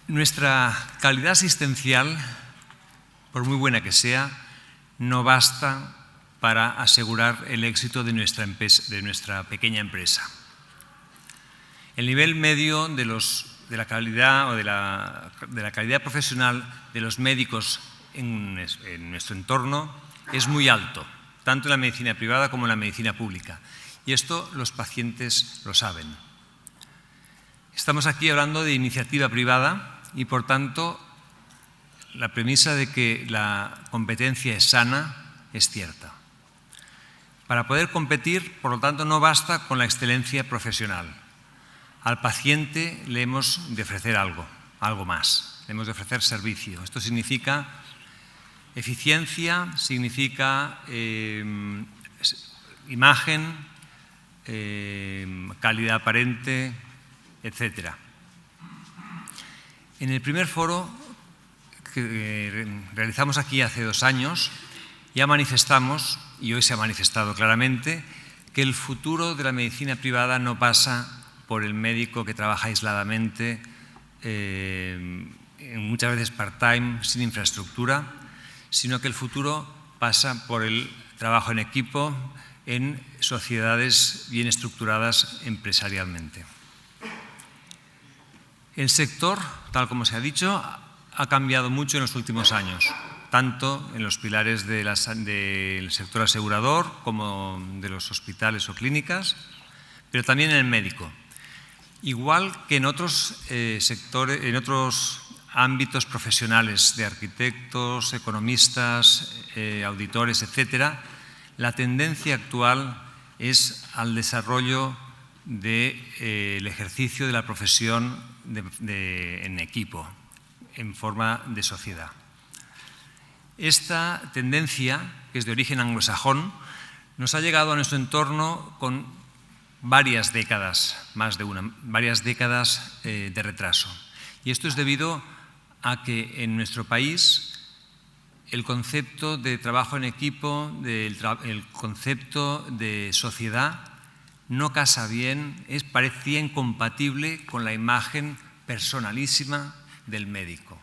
Nuestra calidad asistencial, por muy buena que sea, no basta para asegurar el éxito de nuestra pequeña empresa. El nivel medio de la calidad o de la calidad profesional de los médicos en nuestro entorno es muy alto, tanto en la medicina privada como en la medicina pública. Y esto los pacientes lo saben. Estamos aquí hablando de iniciativa privada y, por tanto, la premisa de que la competencia es sana es cierta. Para poder competir, por lo tanto, no basta con la excelencia profesional. Al paciente le hemos de ofrecer algo más, le hemos de ofrecer servicio. Esto significa eficiencia, significa imagen, calidad aparente, etc. En el primer foro que realizamos aquí hace 2 años, ya manifestamos, y hoy se ha manifestado claramente, que el futuro de la medicina privada no pasa por el médico que trabaja aisladamente, muchas veces part-time, sin infraestructura, sino que el futuro pasa por el trabajo en equipo en sociedades bien estructuradas empresarialmente. El sector, tal como se ha dicho, ha cambiado mucho en los últimos años, tanto en los pilares del sector asegurador como de los hospitales o clínicas, pero también en el médico. Igual que en otros sectores, en otros ámbitos profesionales de arquitectos, economistas, auditores, etcétera, la tendencia actual es al desarrollo del ejercicio de la profesión en equipo, en forma de sociedad. Esta tendencia, que es de origen anglosajón, nos ha llegado a nuestro entorno con varias décadas, más de una, varias décadas de retraso. Y esto es debido a que en nuestro país el concepto de trabajo en equipo, el concepto de sociedad, no casa bien, parecía incompatible con la imagen personalísima del médico,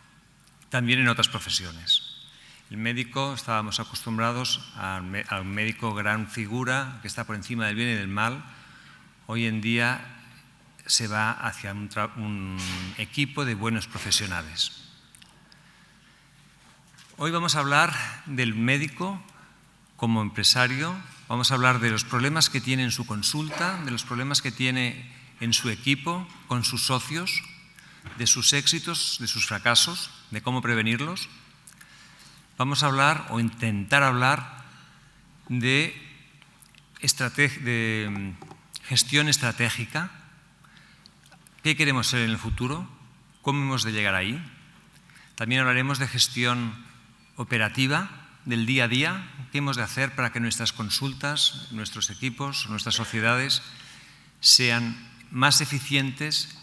también en otras profesiones. El médico, estábamos acostumbrados al médico gran figura que está por encima del bien y del mal. Hoy en día se va hacia un equipo de buenos profesionales. Hoy vamos a hablar del médico como empresario, vamos a hablar de los problemas que tiene en su consulta, de los problemas que tiene en su equipo, con sus socios, de sus éxitos, de sus fracasos, de cómo prevenirlos. Vamos a hablar o intentar hablar de gestión estratégica. ¿Qué queremos ser en el futuro? ¿Cómo hemos de llegar ahí? También hablaremos de gestión operativa del día a día. ¿Qué hemos de hacer para que nuestras consultas, nuestros equipos, nuestras sociedades sean más eficientes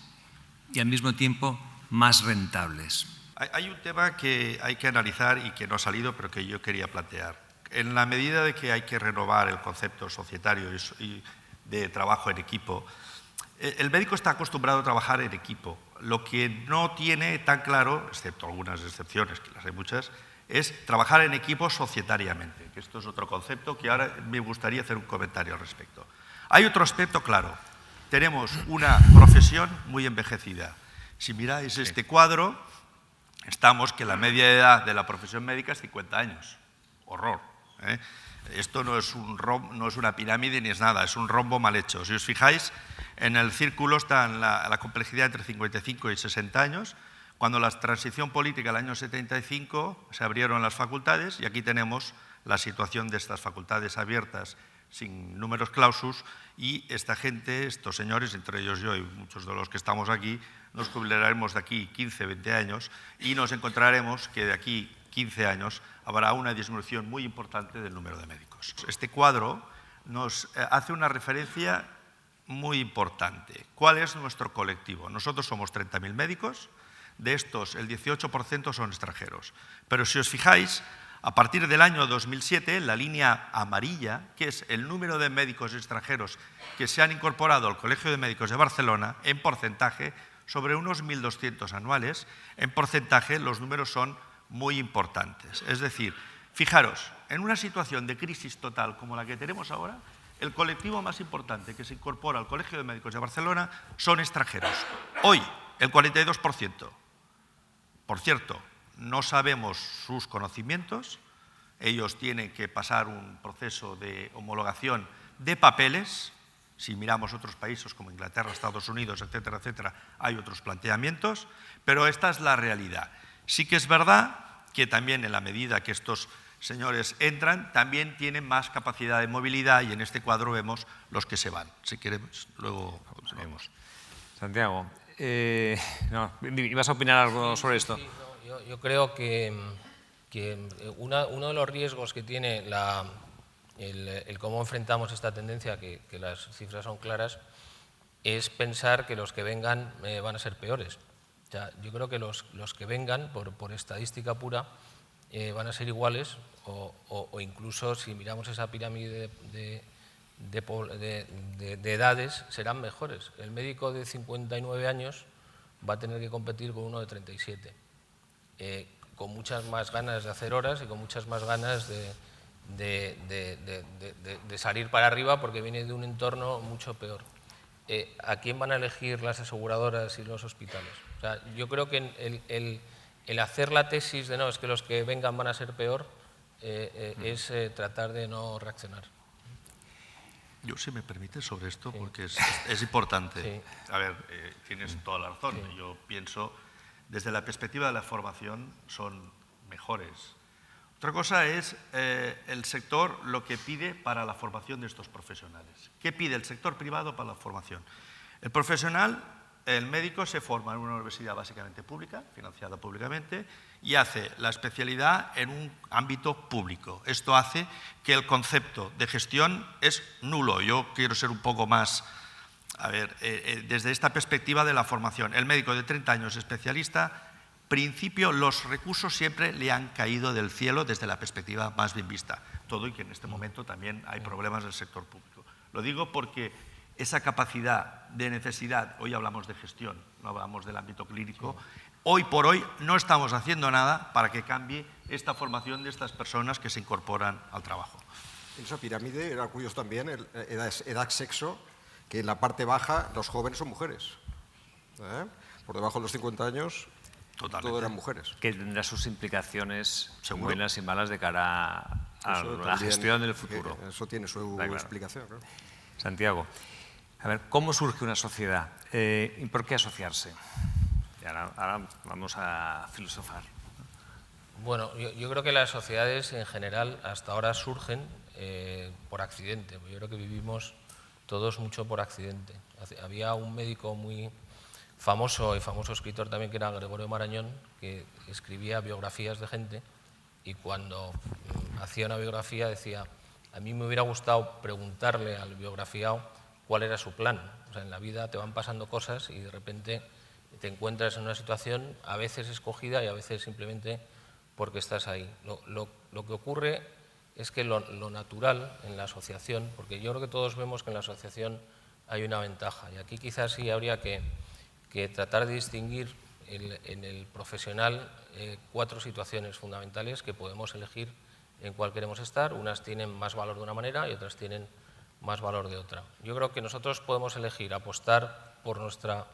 y al mismo tiempo más rentables? Hay un tema que hay que analizar y que no ha salido, pero que yo quería plantear. En la medida de que hay que renovar el concepto societario y de trabajo en equipo, el médico está acostumbrado a trabajar en equipo. Lo que no tiene tan claro, excepto algunas excepciones, que las hay muchas, es trabajar en equipo societariamente, que esto es otro concepto que ahora me gustaría hacer un comentario al respecto. Hay otro aspecto claro. Tenemos una profesión muy envejecida. Si miráis este cuadro, estamos que la media edad de la profesión médica es 50 años. Horror, ¿eh? Esto no es una pirámide ni es nada, es un rombo mal hecho. Si os fijáis, en el círculo está la complejidad entre 55 y 60 años. Cuando la transición política el año 75 se abrieron las facultades y aquí tenemos la situación de estas facultades abiertas sin números clausus y esta gente, estos señores, entre ellos yo y muchos de los que estamos aquí, nos jubilaremos de aquí 15, 20 años y nos encontraremos que de aquí 15 años habrá una disminución muy importante del número de médicos. Este cuadro nos hace una referencia muy importante. ¿Cuál es nuestro colectivo? Nosotros somos 30.000 médicos, de estos el 18% son extranjeros. Pero si os fijáis, a partir del año 2007, la línea amarilla, que es el número de médicos extranjeros que se han incorporado al Colegio de Médicos de Barcelona, en porcentaje, sobre unos 1.200 anuales, en porcentaje los números son muy importantes. Es decir, fijaros, en una situación de crisis total como la que tenemos ahora, el colectivo más importante que se incorpora al Colegio de Médicos de Barcelona son extranjeros. Hoy, el 42%. Por cierto, no sabemos sus conocimientos, ellos tienen que pasar un proceso de homologación de papeles. Si miramos otros países como Inglaterra, Estados Unidos, etcétera, etcétera, hay otros planteamientos, pero esta es la realidad. Sí que es verdad que también en la medida que estos señores entran, también tienen más capacidad de movilidad y en este cuadro vemos los que se van. Si queremos, luego vemos. Santiago, ¿ibas a opinar algo sobre esto? Sí, no, yo creo que uno de los riesgos que tiene el cómo enfrentamos esta tendencia, que las cifras son claras, es pensar que los que vengan van a ser peores. O sea, yo creo que los que vengan, por estadística pura, van a ser iguales o incluso, si miramos esa pirámide de edades, serán mejores. El médico de 59 años va a tener que competir con uno de 37, con muchas más ganas de hacer horas y con muchas más ganas de salir para arriba porque viene de un entorno mucho peor. ¿A quién van a elegir las aseguradoras y los hospitales? O sea, yo creo que el hacer la tesis de no, es que los que vengan van a ser peor, es tratar de no reaccionar. Yo, si me permite, sobre esto, sí, porque es importante. Sí. A ver, tienes toda la razón. Sí. Yo pienso, desde la perspectiva de la formación, son mejores. Otra cosa es el sector lo que pide para la formación de estos profesionales. ¿Qué pide el sector privado para la formación? El profesional, el médico, se forma en una universidad básicamente pública, financiada públicamente, y hace la especialidad en un ámbito público. Esto hace que el concepto de gestión es nulo. Yo quiero ser un poco más, desde esta perspectiva de la formación. El médico de 30 años especialista, principio, los recursos siempre le han caído del cielo desde la perspectiva más bien vista. Todo y que en este momento también hay problemas del sector público. Lo digo porque esa capacidad de necesidad, hoy hablamos de gestión, no hablamos del ámbito clínico, hoy por hoy no estamos haciendo nada para que cambie esta formación de estas personas que se incorporan al trabajo. En esa pirámide era curioso también, edad-sexo, que en la parte baja los jóvenes son mujeres. Por debajo de los 50 años, todo eran mujeres. Que tendrá sus implicaciones buenas y malas de cara a la gestión del futuro. Eso tiene su explicación. Claro. Santiago, a ver, ¿cómo surge una sociedad? ¿Y por qué asociarse? Y ahora vamos a filosofar. Bueno, yo creo que las sociedades en general hasta ahora surgen por accidente. Yo creo que vivimos todos mucho por accidente. Había un médico muy famoso y famoso escritor también, que era Gregorio Marañón, que escribía biografías de gente, y cuando hacía una biografía decía: a mí me hubiera gustado preguntarle al biografiado cuál era su plan. O sea, en la vida te van pasando cosas y de repente te encuentras en una situación a veces escogida y a veces simplemente porque estás ahí. Lo que ocurre es que lo natural en la asociación, porque yo creo que todos vemos que en la asociación hay una ventaja, y aquí quizás sí habría que tratar de distinguir en el profesional 4 situaciones fundamentales que podemos elegir en cuál queremos estar. Unas tienen más valor de una manera y otras tienen más valor de otra. Yo creo que nosotros podemos elegir apostar por nuestra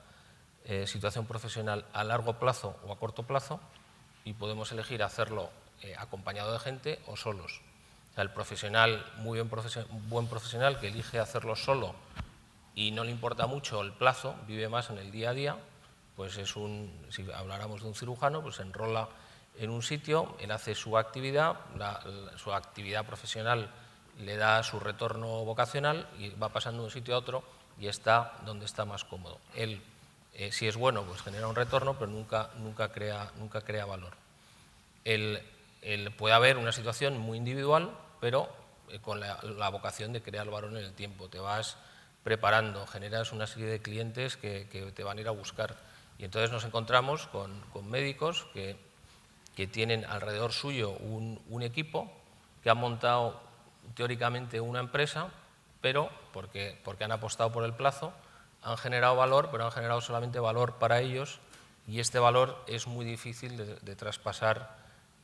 situación profesional a largo plazo o a corto plazo, y podemos elegir hacerlo acompañado de gente o solos. O sea, el profesional, buen profesional que elige hacerlo solo y no le importa mucho el plazo, vive más en el día a día, pues si habláramos de un cirujano, pues se enrola en un sitio, él hace su actividad, su actividad profesional le da su retorno vocacional y va pasando de un sitio a otro y está donde está más cómodo. Él, si es bueno, pues genera un retorno, pero nunca crea valor. Puede haber una situación muy individual, pero con la vocación de crear valor en el tiempo. Te vas preparando, generas una serie de clientes que te van a ir a buscar. Y entonces nos encontramos con médicos que tienen alrededor suyo un equipo, que han montado teóricamente una empresa, pero porque han apostado por el plazo, han generado valor, pero han generado solamente valor para ellos, y este valor es muy difícil de traspasar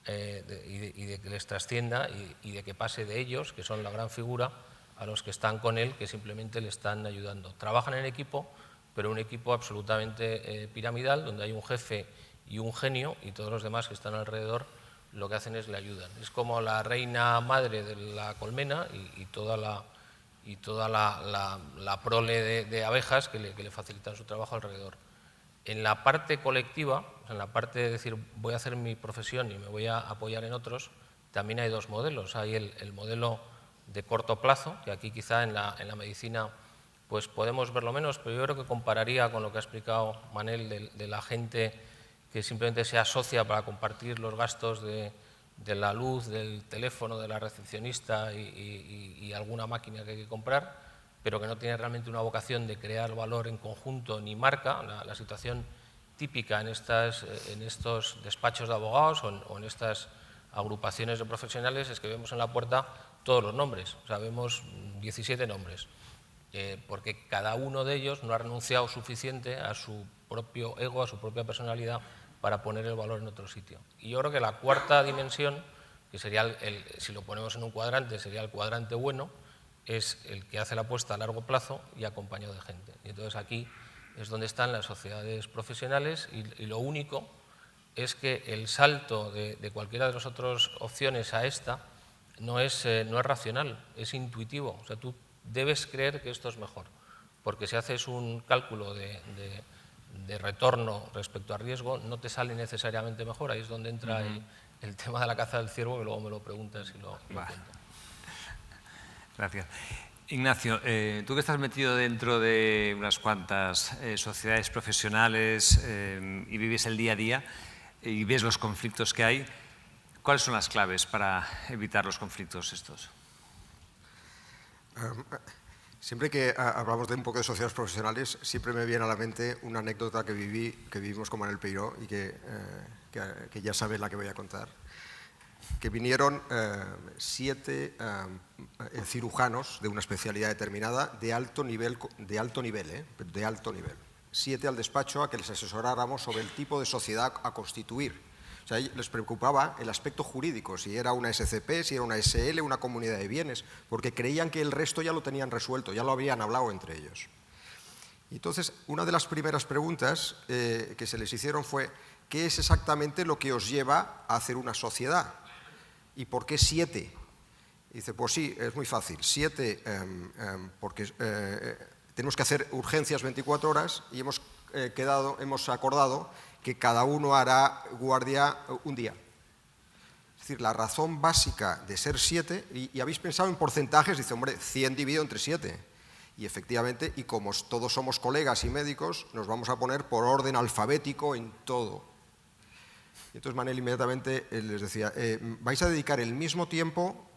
y de que les trascienda y de que pase de ellos, que son la gran figura, a los que están con él, que simplemente le están ayudando. Trabajan en equipo, pero un equipo absolutamente piramidal, donde hay un jefe y un genio, y todos los demás que están alrededor lo que hacen es le ayudan. Es como la reina madre de la colmena y toda la prole de abejas que le facilitan su trabajo alrededor. En la parte colectiva, en la parte de decir voy a hacer mi profesión y me voy a apoyar en otros, también hay dos modelos. Hay el modelo de corto plazo, que aquí quizá en la medicina pues podemos verlo menos, pero yo creo que compararía con lo que ha explicado Manel de la gente que simplemente se asocia para compartir los gastos de la luz, del teléfono, de la recepcionista y alguna máquina que hay que comprar, pero que no tiene realmente una vocación de crear valor en conjunto ni marca. La situación típica en estos despachos de abogados o en estas agrupaciones de profesionales es que vemos en la puerta todos los nombres, o sea, vemos 17 nombres, porque cada uno de ellos no ha renunciado suficiente a su propio ego, a su propia personalidad, para poner el valor en otro sitio. Y yo creo que la cuarta dimensión, que sería, si lo ponemos en un cuadrante, sería el cuadrante bueno, es el que hace la apuesta a largo plazo y acompañado de gente. Y entonces aquí es donde están las sociedades profesionales y lo único es que el salto de cualquiera de las otras opciones a esta no es racional, es intuitivo. O sea, tú debes creer que esto es mejor, porque si haces un cálculo de retorno respecto a riesgo, no te sale necesariamente mejor. Ahí es donde entra el tema de la caza del ciervo, que luego me lo preguntas y lo cuento. Gracias. Ignacio, tú que estás metido dentro de unas cuantas sociedades profesionales y vives el día a día y ves los conflictos que hay, ¿cuáles son las claves para evitar los conflictos estos? Siempre que hablamos de un poco de sociedades profesionales, siempre me viene a la mente una anécdota que vivimos con Manel Peiró y que ya sabes la que voy a contar. Que vinieron 7 cirujanos de una especialidad determinada de alto nivel. 7 al despacho a que les asesoráramos sobre el tipo de sociedad a constituir. O sea, les preocupaba el aspecto jurídico, si era una SCP, si era una SL, una comunidad de bienes, porque creían que el resto ya lo tenían resuelto, ya lo habían hablado entre ellos. Y entonces, una de las primeras preguntas que se les hicieron fue: ¿qué es exactamente lo que os lleva a hacer una sociedad? ¿Y por qué 7? Y dice, pues sí, es muy fácil. 7, porque tenemos que hacer urgencias 24 horas y hemos acordado que cada uno hará guardia un día. Es decir, la razón básica de ser 7, y habéis pensado en porcentajes, dice, hombre, 100 dividido entre 7. Y efectivamente, y como todos somos colegas y médicos, nos vamos a poner por orden alfabético en todo. Y entonces Manel inmediatamente les decía, vais a dedicar el mismo tiempo,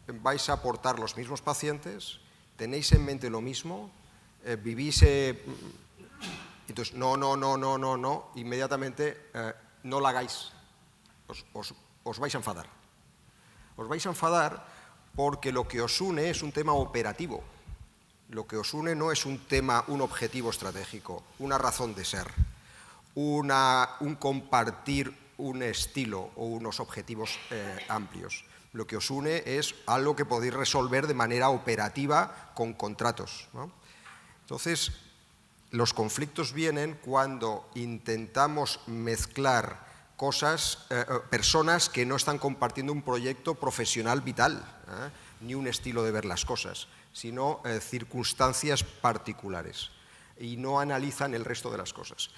vais a aportar los mismos pacientes, tenéis en mente lo mismo, vivís... Entonces, no, inmediatamente no la hagáis, os vais a enfadar. Os vais a enfadar porque lo que os une es un tema operativo. Lo que os une no es un tema, un objetivo estratégico, una razón de ser, un compartir un estilo o unos objetivos amplios. Lo que os une es algo que podéis resolver de manera operativa con contratos, ¿no? Entonces, los conflictos vienen cuando intentamos mezclar personas que no están compartiendo un proyecto profesional vital, ni un estilo de ver las cosas, sino circunstancias particulares, y no analizan el resto de las cosas.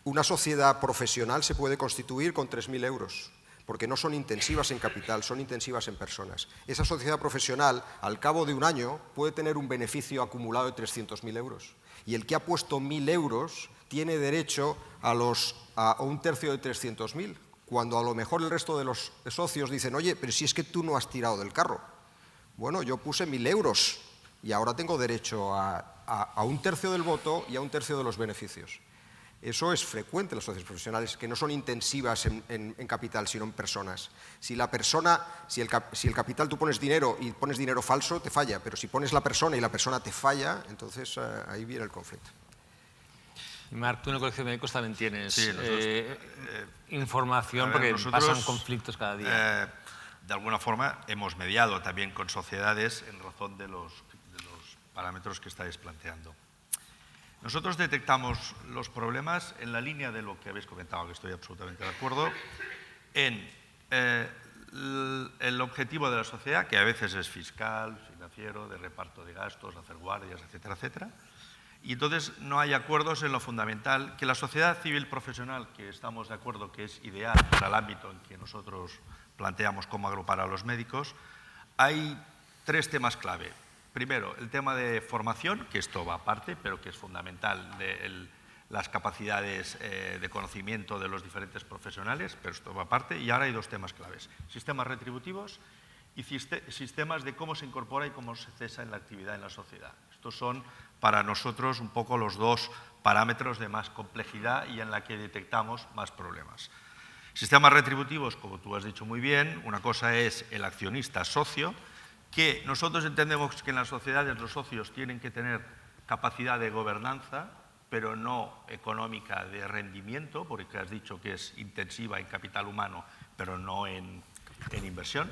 Una sociedad profesional se puede constituir con 3.000 euros, porque no son intensivas en capital, son intensivas en personas. Esa sociedad profesional, al cabo de un año, puede tener un beneficio acumulado de 300.000 euros. Y el que ha puesto 1.000 euros tiene derecho a un tercio de 300.000, cuando a lo mejor el resto de los socios dicen, oye, pero si es que tú no has tirado del carro. Bueno, yo puse 1.000 euros y ahora tengo derecho a un tercio del voto y a un tercio de los beneficios. Eso es frecuente en las sociedades profesionales, que no son intensivas en capital, sino en personas. Si el capital tú pones dinero y pones dinero falso, te falla, pero si pones la persona y la persona te falla, entonces ahí viene el conflicto. Marc, tú en el Colegio de Médicos también tienes Sí, información, ver, porque pasan conflictos cada día. De alguna forma hemos mediado también con sociedades en razón de los parámetros que estáis planteando. Nosotros detectamos los problemas en la línea de lo que habéis comentado, que estoy absolutamente de acuerdo, en el objetivo de la sociedad, que a veces es fiscal, financiero, de reparto de gastos, hacer guardias, etcétera, etcétera. Y entonces no hay acuerdos en lo fundamental, que la sociedad civil profesional, que estamos de acuerdo que es ideal para el ámbito en que nosotros planteamos cómo agrupar a los médicos, hay 3 temas clave. Primero, el tema de formación, que esto va aparte, pero que es fundamental, de las capacidades de conocimiento de los diferentes profesionales, pero esto va aparte. Y ahora hay 2 temas claves: sistemas retributivos y sistemas de cómo se incorpora y cómo se cesa en la actividad en la sociedad. Estos son para nosotros un poco los 2 parámetros de más complejidad y en la que detectamos más problemas. Sistemas retributivos, como tú has dicho muy bien, una cosa es el accionista socio, que nosotros entendemos que en las sociedades los socios tienen que tener capacidad de gobernanza, pero no económica de rendimiento, porque has dicho que es intensiva en capital humano, pero no en inversión.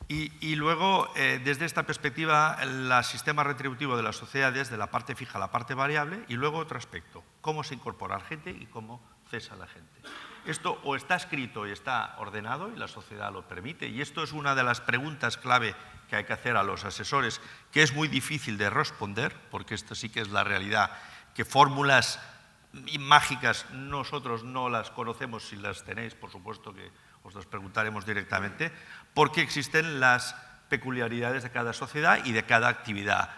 Y luego, desde esta perspectiva, el sistema retributivo de las sociedades, de la parte fija a la parte variable, y luego otro aspecto: cómo se incorpora la gente y cómo cesa la gente. Esto o está escrito y está ordenado y la sociedad lo permite, y esto es una de las preguntas clave que hay que hacer a los asesores, que es muy difícil de responder, porque esto sí que es la realidad, que fórmulas mágicas nosotros no las conocemos. Si las tenéis, por supuesto que os las preguntaremos directamente, porque existen las peculiaridades de cada sociedad y de cada actividad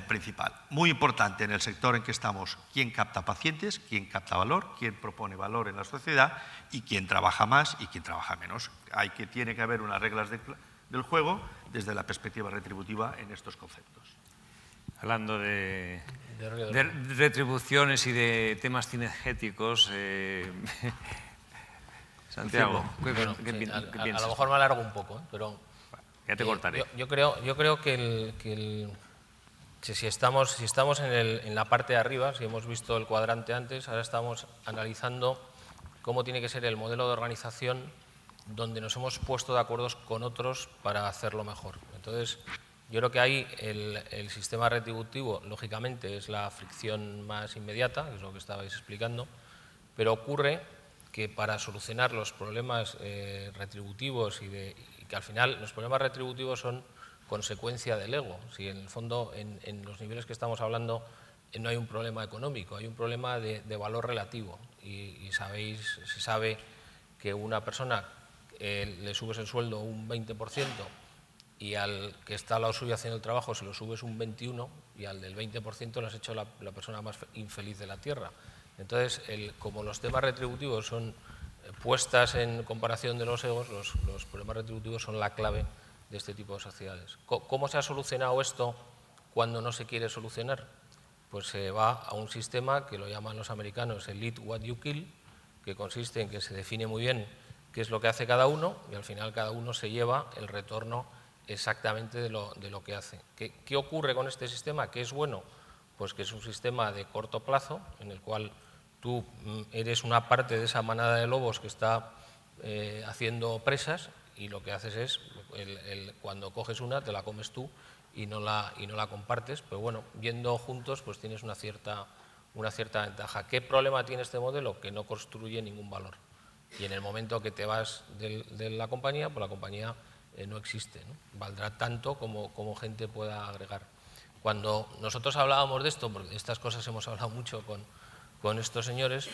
principal. Muy importante en el sector en que estamos: quién capta pacientes, quién capta valor, quién propone valor en la sociedad y quién trabaja más y quién trabaja menos. Tiene que haber unas reglas del juego desde la perspectiva retributiva en estos conceptos. Hablando de retribuciones y de temas cinegéticos, Santiago, Bueno, ¿qué piensas? a lo mejor me alargo un poco, pero ya te cortaré. Yo creo que si estamos en la parte de arriba, si hemos visto el cuadrante antes, ahora estamos analizando cómo tiene que ser el modelo de organización donde nos hemos puesto de acuerdo con otros para hacerlo mejor. Entonces, yo creo que ahí el sistema retributivo, lógicamente, es la fricción más inmediata, que es lo que estabais explicando, pero ocurre que para solucionar los problemas retributivos y que al final los problemas retributivos son consecuencia del ego. Si en el fondo en los niveles que estamos hablando no hay un problema económico, hay un problema de valor relativo, y se sabe que una persona le subes el sueldo un 20% y al que está al lado suyo haciendo el trabajo se lo subes un 21%, y al del 20% le has hecho la persona más infeliz de la tierra. Entonces, como los temas retributivos son puestas en comparación de los egos, los problemas retributivos son la clave de este tipo de sociedades. ¿Cómo se ha solucionado esto cuando no se quiere solucionar? Pues se va a un sistema que lo llaman los americanos el eat what you kill, que consiste en que se define muy bien qué es lo que hace cada uno y al final cada uno se lleva el retorno exactamente de lo que hace. ¿Qué ocurre con este sistema? ¿Qué es bueno? Pues que es un sistema de corto plazo en el cual tú eres una parte de esa manada de lobos que está haciendo presas, y lo que haces es, cuando coges una, te la comes tú y no la compartes, pero bueno, yendo juntos pues tienes una cierta ventaja. ¿Qué problema tiene este modelo? Que no construye ningún valor. Y en el momento que te vas de la compañía, pues la compañía no existe, ¿no? Valdrá tanto como gente pueda agregar. Cuando nosotros hablábamos de esto, porque de estas cosas hemos hablado mucho con estos señores,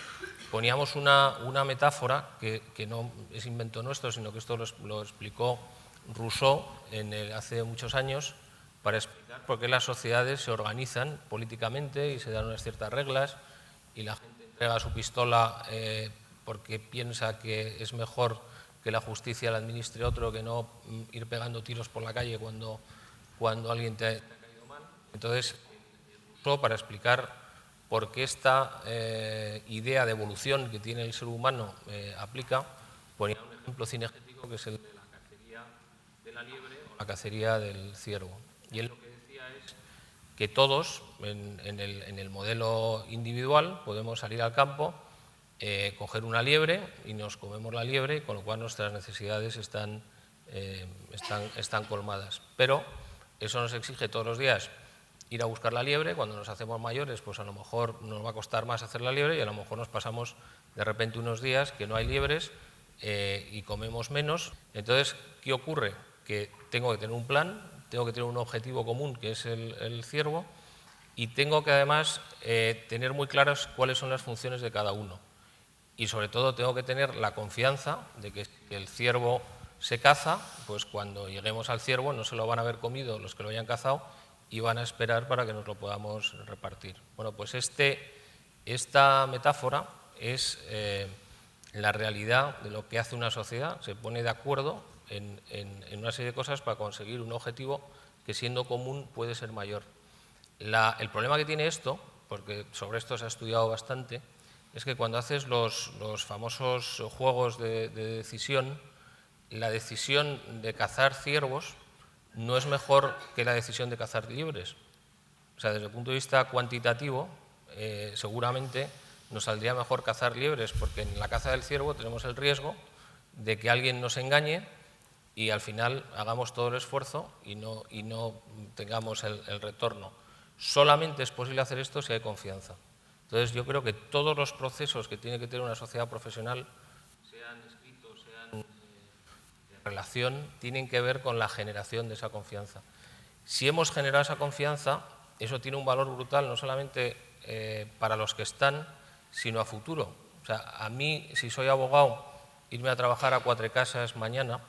poníamos una metáfora que no es invento nuestro, sino que esto lo explicó Rousseau hace muchos años, para explicar por qué las sociedades se organizan políticamente y se dan unas ciertas reglas, y la gente entrega su pistola porque piensa que es mejor que la justicia la administre otro, que no ir pegando tiros por la calle cuando alguien te ha caído mal. Entonces, Rousseau, para explicar porque esta idea de evolución que tiene el ser humano aplica. Ponía un ejemplo cinegético que es el de la cacería de la liebre o la cacería del ciervo. Y él lo que decía es que todos, en el modelo individual, podemos salir al campo, coger una liebre y nos comemos la liebre, con lo cual nuestras necesidades están colmadas. Pero eso nos exige todos los días ir a buscar la liebre. Cuando nos hacemos mayores, pues a lo mejor nos va a costar más hacer la liebre y a lo mejor nos pasamos de repente unos días que no hay liebres y comemos menos. Entonces, ¿qué ocurre? Que tengo que tener un plan, tengo que tener un objetivo común, que es el ciervo, y tengo que además tener muy claras cuáles son las funciones de cada uno. Y sobre todo tengo que tener la confianza de que si el ciervo se caza, pues cuando lleguemos al ciervo no se lo van a haber comido los que lo hayan cazado y van a esperar para que nos lo podamos repartir. Bueno, pues esta metáfora es la realidad de lo que hace una sociedad. Se pone de acuerdo en una serie de cosas para conseguir un objetivo que, siendo común, puede ser mayor. El problema que tiene esto, porque sobre esto se ha estudiado bastante, es que cuando haces los famosos juegos de decisión, la decisión de cazar ciervos no es mejor que la decisión de cazar liebres. O sea, desde el punto de vista cuantitativo, seguramente nos saldría mejor cazar liebres, porque en la caza del ciervo tenemos el riesgo de que alguien nos engañe y al final hagamos todo el esfuerzo y no tengamos el retorno. Solamente es posible hacer esto si hay confianza. Entonces, yo creo que todos los procesos que tiene que tener una sociedad profesional, sean escritos, sean de relación, tienen que ver con la generación de esa confianza. Si hemos generado esa confianza, eso tiene un valor brutal, no solamente para los que están, sino a futuro. O sea, a mí, si soy abogado, irme a trabajar a Cuatro Casas mañana,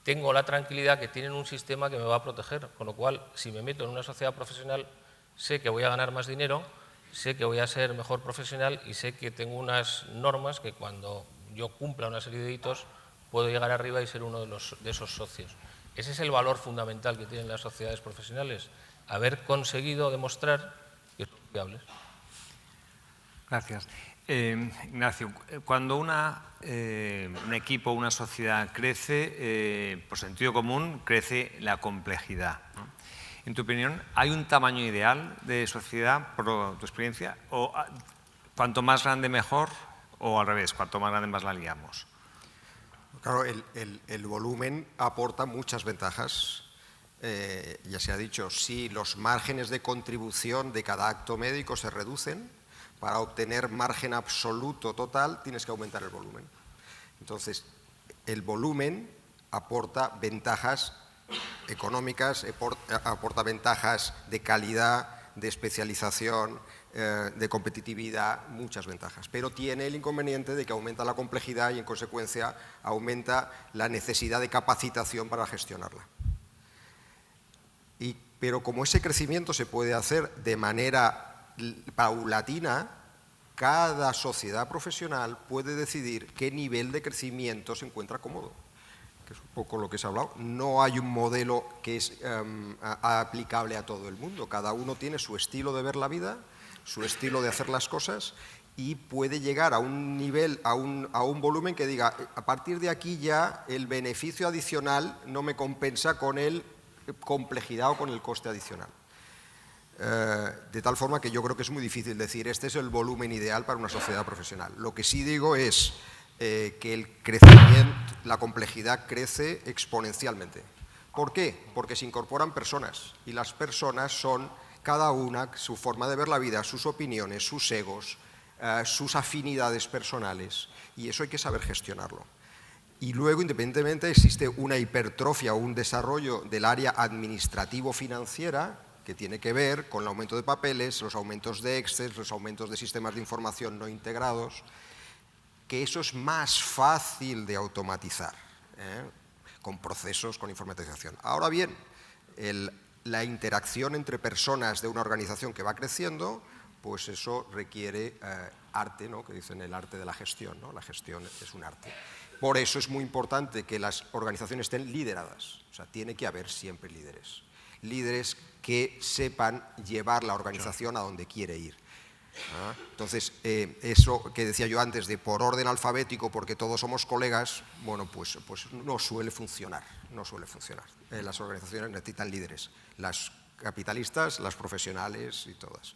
tengo la tranquilidad que tienen un sistema que me va a proteger, con lo cual, si me meto en una sociedad profesional, sé que voy a ganar más dinero, sé que voy a ser mejor profesional y sé que tengo unas normas que cuando yo cumpla una serie de hitos puedo llegar arriba y ser uno de esos socios. Ese es el valor fundamental que tienen las sociedades profesionales, haber conseguido demostrar que son fiables. Gracias. Ignacio, cuando un equipo, una sociedad crece, por sentido común, crece la complejidad, ¿no? En tu opinión, ¿hay un tamaño ideal de sociedad, por tu experiencia? ¿O cuanto más grande mejor? ¿O al revés, cuanto más grande más la liamos? Claro, el volumen aporta muchas ventajas. Ya se ha dicho, si los márgenes de contribución de cada acto médico se reducen, para obtener margen absoluto total tienes que aumentar el volumen. Entonces, el volumen aporta ventajas económicas, aporta ventajas de calidad, de especialización, de competitividad, muchas ventajas. Pero tiene el inconveniente de que aumenta la complejidad y, en consecuencia, aumenta la necesidad de capacitación para gestionarla. Pero como ese crecimiento se puede hacer de manera paulatina, cada sociedad profesional puede decidir qué nivel de crecimiento se encuentra cómodo, que es un poco lo que se ha hablado. No hay un modelo que es aplicable a todo el mundo. Cada uno tiene su estilo de ver la vida, su estilo de hacer las cosas, y puede llegar a un nivel, a un volumen que diga, a partir de aquí ya el beneficio adicional no me compensa con el complejidad o con el coste adicional. De tal forma que yo creo que es muy difícil decir este es el volumen ideal para una sociedad profesional. Lo que sí digo es que el crecimiento, la complejidad crece exponencialmente. ¿Por qué? Porque se incorporan personas, y las personas son cada una su forma de ver la vida, sus opiniones, sus egos, sus afinidades personales, y eso hay que saber gestionarlo. Y luego, independientemente, existe una hipertrofia o un desarrollo del área administrativo-financiera que tiene que ver con el aumento de papeles, los aumentos de Excel, los aumentos de sistemas de información no integrados, que eso es más fácil de automatizar, con procesos, con informatización. Ahora bien, la interacción entre personas de una organización que va creciendo, pues eso requiere arte, ¿no? Que dicen el arte de la gestión, ¿no? La gestión es un arte. Por eso es muy importante que las organizaciones estén lideradas. O sea, tiene que haber siempre líderes. Líderes que sepan llevar la organización a donde quiere ir. Entonces, eso que decía yo antes de por orden alfabético, porque todos somos colegas, bueno, pues no suele funcionar, no suele funcionar. Las organizaciones necesitan líderes, las capitalistas, las profesionales y todas.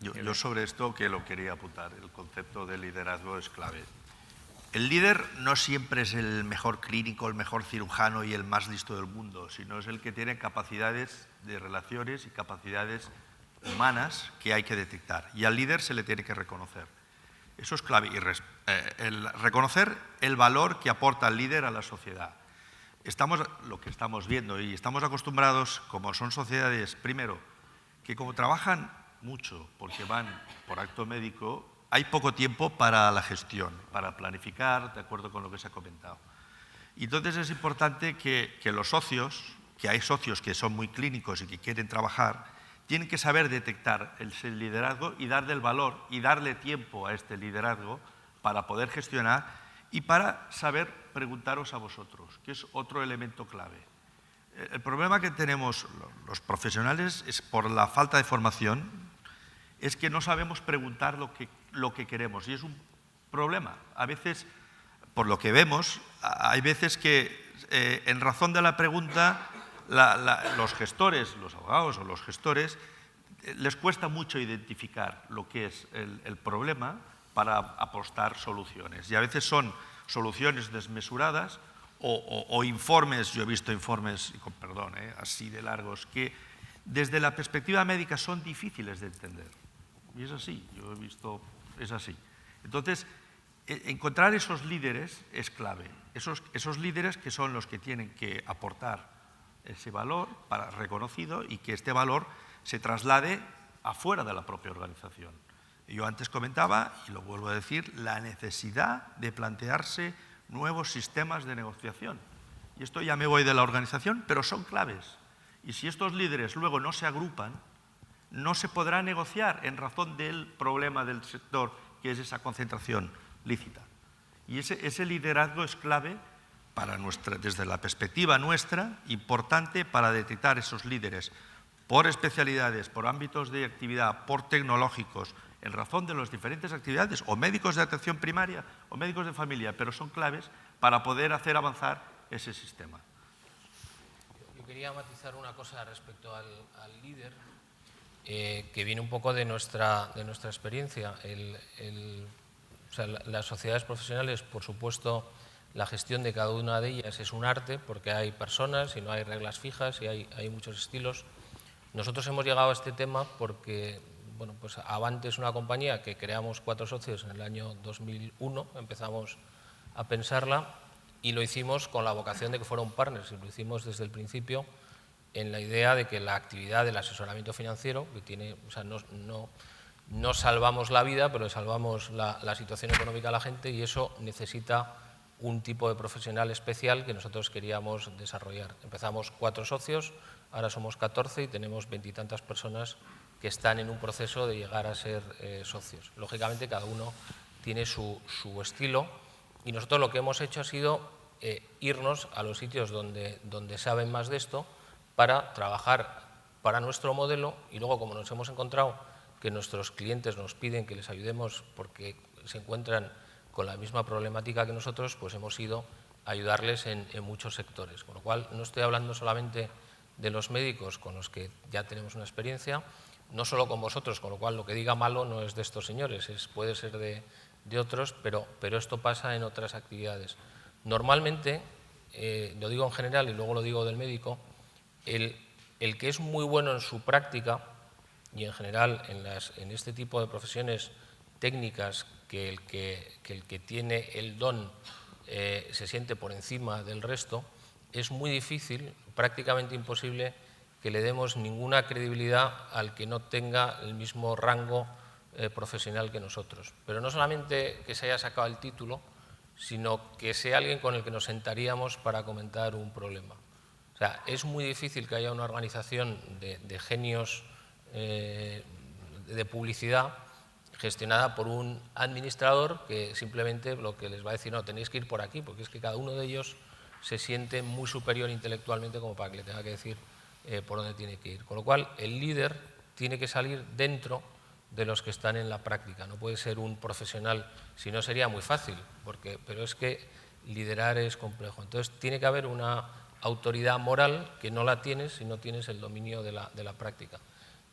Yo sobre esto que lo quería apuntar, el concepto de liderazgo es clave. El líder no siempre es el mejor clínico, el mejor cirujano y el más listo del mundo, sino es el que tiene capacidades de relaciones y capacidades humanas que hay que detectar. Y al líder se le tiene que reconocer. Eso es clave. Y reconocer el valor que aporta el líder a la sociedad. Lo que estamos viendo y estamos acostumbrados, como son sociedades, primero, que como trabajan mucho porque van por acto médico, hay poco tiempo para la gestión, para planificar, de acuerdo con lo que se ha comentado. Y entonces es importante que los socios, que hay socios que son muy clínicos y que quieren trabajar, tienen que saber detectar el liderazgo y darle el valor y darle tiempo a este liderazgo para poder gestionar y para saber preguntaros a vosotros, que es otro elemento clave. El problema que tenemos los profesionales es por la falta de formación, es que no sabemos preguntar lo que queremos y es un problema. A veces, por lo que vemos, hay veces que en razón de la pregunta los gestores, los abogados o los gestores, les cuesta mucho identificar lo que es el problema para apostar soluciones. Y a veces son soluciones desmesuradas o informes, yo he visto informes, con perdón, así de largos, que desde la perspectiva médica son difíciles de entender. Y es así, yo he visto, es así. Entonces, encontrar esos líderes es clave. Esos líderes que son los que tienen que aportar ese valor reconocido y que este valor se traslade afuera de la propia organización. Yo antes comentaba, y lo vuelvo a decir, la necesidad de plantearse nuevos sistemas de negociación. Y esto ya me voy de la organización, pero son claves. Y si estos líderes luego no se agrupan, no se podrá negociar en razón del problema del sector, que es esa concentración lícita. Y ese liderazgo es clave desde la perspectiva nuestra, importante para detectar esos líderes por especialidades, por ámbitos de actividad, por tecnológicos, en razón de las diferentes actividades, o médicos de atención primaria o médicos de familia, pero son claves para poder hacer avanzar ese sistema. Yo quería matizar una cosa respecto al líder, que viene un poco de nuestra experiencia. Las sociedades profesionales, por supuesto, la gestión de cada una de ellas es un arte, porque hay personas y no hay reglas fijas y hay muchos estilos. Nosotros hemos llegado a este tema porque, bueno, pues Avante es una compañía que creamos 4 socios en el año 2001, empezamos a pensarla y lo hicimos con la vocación de que fuera un partner, y lo hicimos desde el principio en la idea de que la actividad del asesoramiento financiero, que tiene, o sea, no salvamos la vida, pero salvamos la situación económica de la gente, y eso necesita un tipo de profesional especial que nosotros queríamos desarrollar. Empezamos 4 socios, ahora somos 14 y tenemos 20 y tantas personas que están en un proceso de llegar a ser socios. Lógicamente cada uno tiene su estilo y nosotros lo que hemos hecho ha sido irnos a los sitios donde saben más de esto para trabajar para nuestro modelo, y luego, como nos hemos encontrado que nuestros clientes nos piden que les ayudemos porque se encuentran con la misma problemática que nosotros, pues hemos ido a ayudarles en muchos sectores. Con lo cual, no estoy hablando solamente de los médicos con los que ya tenemos una experiencia, no solo con vosotros, con lo cual lo que diga malo no es de estos señores, puede ser de otros, pero esto pasa en otras actividades. Normalmente, lo digo en general y luego lo digo del médico, el que es muy bueno en su práctica y en general en este tipo de profesiones técnicas, que el que tiene el don se siente por encima del resto, es muy difícil, prácticamente imposible, que le demos ninguna credibilidad al que no tenga el mismo rango profesional que nosotros. Pero no solamente que se haya sacado el título, sino que sea alguien con el que nos sentaríamos para comentar un problema. O sea, es muy difícil que haya una organización de genios de publicidad gestionada por un administrador que simplemente lo que les va a decir, no, tenéis que ir por aquí, porque es que cada uno de ellos se siente muy superior intelectualmente como para que le tenga que decir por dónde tiene que ir. Con lo cual, el líder tiene que salir dentro de los que están en la práctica. No puede ser un profesional, si no sería muy fácil, pero es que liderar es complejo. Entonces tiene que haber una autoridad moral que no la tienes si no tienes el dominio de la práctica.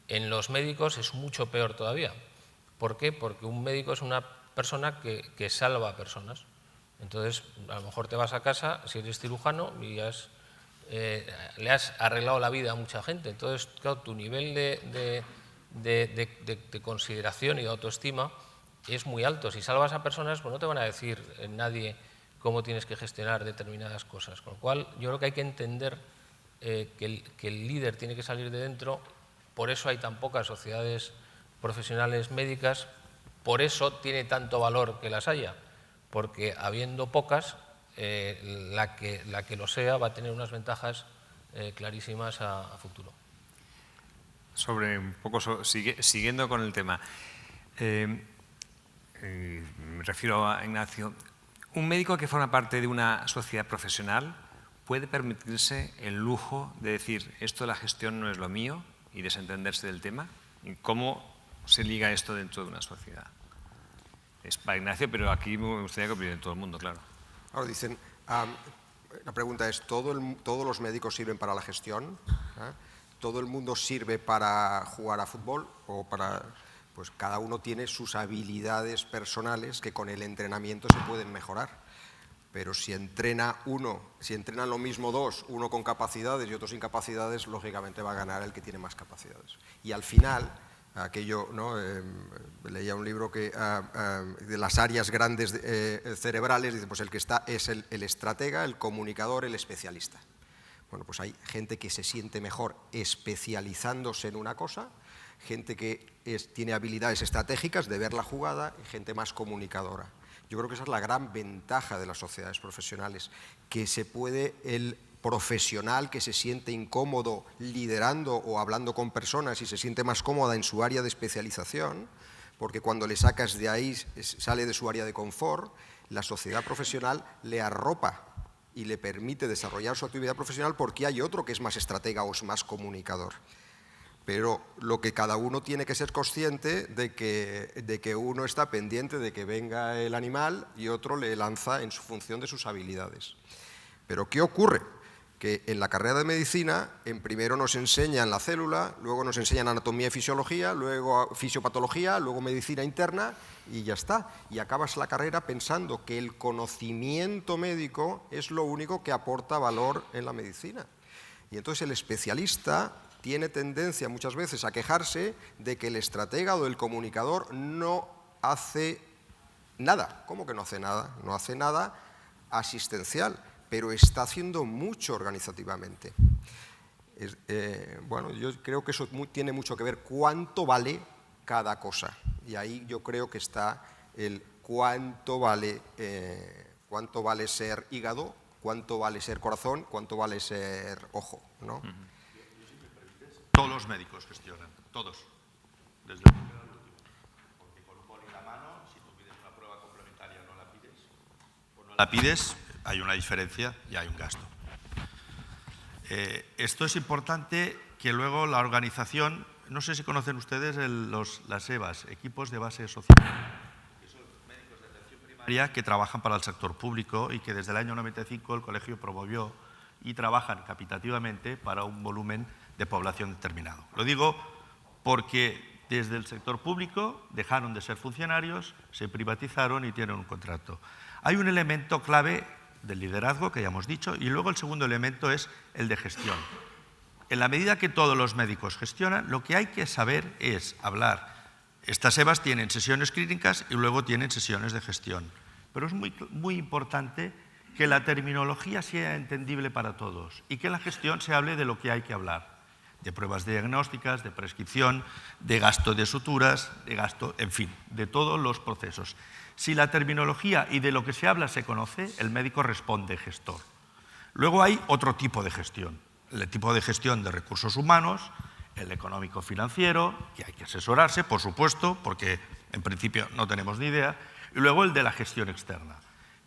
En los médicos es mucho peor todavía. ¿Por qué? Porque un médico es una persona que salva a personas. Entonces, a lo mejor te vas a casa, si eres cirujano, y le has arreglado la vida a mucha gente. Entonces, claro, tu nivel de consideración y de autoestima es muy alto. Si salvas a personas, pues no te van a decir nadie cómo tienes que gestionar determinadas cosas. Con lo cual, yo creo que hay que entender que el líder tiene que salir de dentro. Por eso hay tan pocas sociedades profesionales médicas, por eso tiene tanto valor que las haya, porque habiendo pocas, la que lo sea va a tener unas ventajas clarísimas a futuro. Siguiendo con el tema, me refiero a Ignacio, un médico que forma parte de una sociedad profesional puede permitirse el lujo de decir esto de la gestión no es lo mío y desentenderse del tema. ¿Y cómo se liga esto dentro de una sociedad? Es para Ignacio, pero aquí me gustaría que opine todo el mundo, claro. Ahora dicen, la pregunta es, ¿todos los médicos sirven para la gestión? ¿Todo el mundo sirve para jugar a fútbol? Pues cada uno tiene sus habilidades personales que con el entrenamiento se pueden mejorar. Pero si entrenan lo mismo dos, uno con capacidades y otro sin capacidades, lógicamente va a ganar el que tiene más capacidades. Y al final, leía un libro de las áreas grandes cerebrales, dice, pues el que está es el estratega, el comunicador, el especialista. Bueno, pues hay gente que se siente mejor especializándose en una cosa, gente que tiene habilidades estratégicas de ver la jugada y gente más comunicadora. Yo creo que esa es la gran ventaja de las sociedades profesionales, que el profesional que se siente incómodo liderando o hablando con personas y se siente más cómoda en su área de especialización, porque cuando le sacas de ahí sale de su área de confort, la sociedad profesional le arropa y le permite desarrollar su actividad profesional porque hay otro que es más estratega o es más comunicador. Pero lo que cada uno tiene que ser consciente de que uno está pendiente de que venga el animal y otro le lanza en su función de sus habilidades. Pero ¿qué ocurre? Que en la carrera de medicina, primero nos enseñan la célula, luego nos enseñan anatomía y fisiología, luego fisiopatología, luego medicina interna y ya está. Y acabas la carrera pensando que el conocimiento médico es lo único que aporta valor en la medicina. Y entonces el especialista tiene tendencia muchas veces a quejarse de que el estratega o el comunicador no hace nada. ¿Cómo que no hace nada? No hace nada asistencial, pero está haciendo mucho organizativamente. Bueno, yo creo que eso tiene mucho que ver cuánto vale cada cosa. Y ahí yo creo que está el cuánto vale ser hígado, cuánto vale ser corazón, cuánto vale ser ojo, ¿no? Todos los médicos gestionan, todos, desde el primero al último. Porque con un boli en la mano, si tú pides una prueba complementaria no la pides, o no la pides, hay una diferencia y hay un gasto. Esto es importante que luego la organización, no sé si conocen ustedes las EBAs, equipos de base social, que son médicos de atención primaria que trabajan para el sector público y que desde el año 95 el colegio promovió y trabajan capitativamente para un volumen de población determinado. Lo digo porque desde el sector público dejaron de ser funcionarios, se privatizaron y tienen un contrato. Hay un elemento clave del liderazgo que ya hemos dicho y luego el segundo elemento es el de gestión. En la medida que todos los médicos gestionan, lo que hay que saber es hablar. Estas EBAs tienen sesiones clínicas y luego tienen sesiones de gestión. Pero es muy importante que la terminología sea entendible para todos y que en la gestión se hable de lo que hay que hablar. De pruebas diagnósticas, de prescripción, de gasto de suturas, de gasto, en fin, de todos los procesos. Si la terminología y de lo que se habla se conoce, el médico responde gestor. Luego hay otro tipo de gestión, el tipo de gestión de recursos humanos, el económico-financiero, que hay que asesorarse, por supuesto, porque en principio no tenemos ni idea, y luego el de la gestión externa.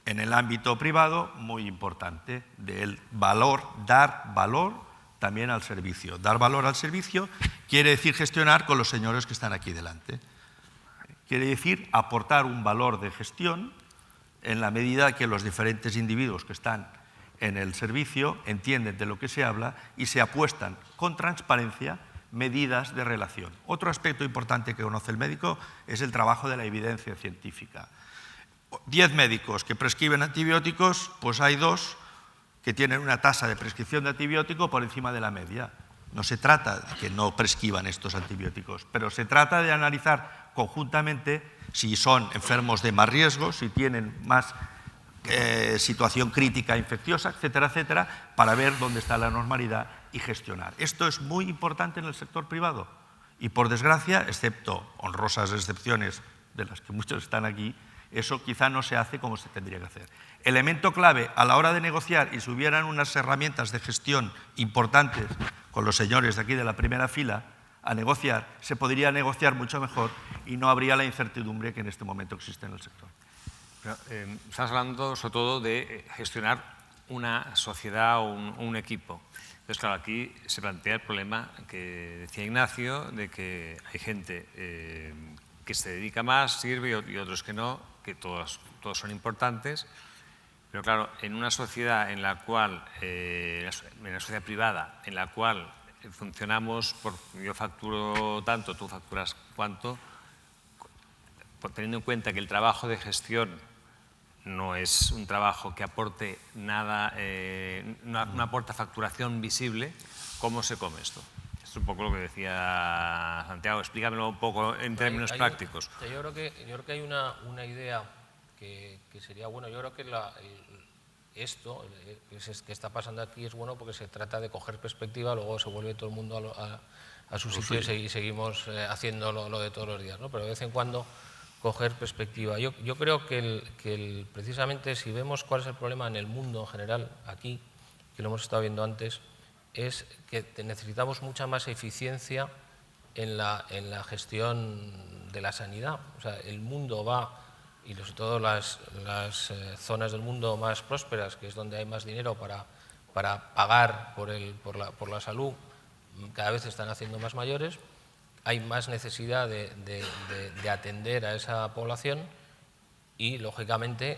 En el ámbito privado, muy importante, del valor, dar valor también al servicio. Dar valor al servicio quiere decir gestionar con los señores que están aquí delante. Quiere decir aportar un valor de gestión en la medida que los diferentes individuos que están en el servicio entienden de lo que se habla y se apuestan con transparencia medidas de relación. Otro aspecto importante que conoce el médico es el trabajo de la evidencia científica. 10 médicos que prescriben antibióticos, pues hay 2 que tienen una tasa de prescripción de antibiótico por encima de la media. No se trata de que no prescriban estos antibióticos, pero se trata de analizar conjuntamente si son enfermos de más riesgo, si tienen más situación crítica infecciosa, etcétera, etcétera, para ver dónde está la normalidad y gestionar. Esto es muy importante en el sector privado y, por desgracia, excepto honrosas excepciones de las que muchos están aquí, eso quizá no se hace como se tendría que hacer. Elemento clave a la hora de negociar, y si hubieran unas herramientas de gestión importantes con los señores de aquí de la primera fila a negociar, se podría negociar mucho mejor y no habría la incertidumbre que en este momento existe en el sector. Pero, estás hablando sobre todo de gestionar una sociedad o un equipo. Entonces, claro, aquí se plantea el problema que decía Ignacio, de que hay gente que se dedica más, sirve, y otros que no, que todos son importantes. Pero claro, en una sociedad en la cual, en una sociedad privada, en la cual funcionamos por yo facturo tanto, tú facturas cuánto, teniendo en cuenta que el trabajo de gestión no es un trabajo que aporte nada, no aporta facturación visible, ¿cómo se come esto? Esto es un poco lo que decía Santiago, explícamelo un poco en términos prácticos. Yo creo que hay una idea que sería bueno. Yo creo que esto que está pasando aquí es bueno porque se trata de coger perspectiva, luego se vuelve todo el mundo a su sitio y seguimos haciendo lo de todos los días, ¿no? Pero de vez en cuando coger perspectiva. Yo creo que precisamente si vemos cuál es el problema en el mundo en general, aquí, que lo hemos estado viendo antes, es que necesitamos mucha más eficiencia en la gestión de la sanidad. O sea, el mundo va, y sobre todo las zonas del mundo más prósperas, que es donde hay más dinero para pagar por la salud, cada vez se están haciendo más mayores. Hay más necesidad de atender a esa población y, lógicamente,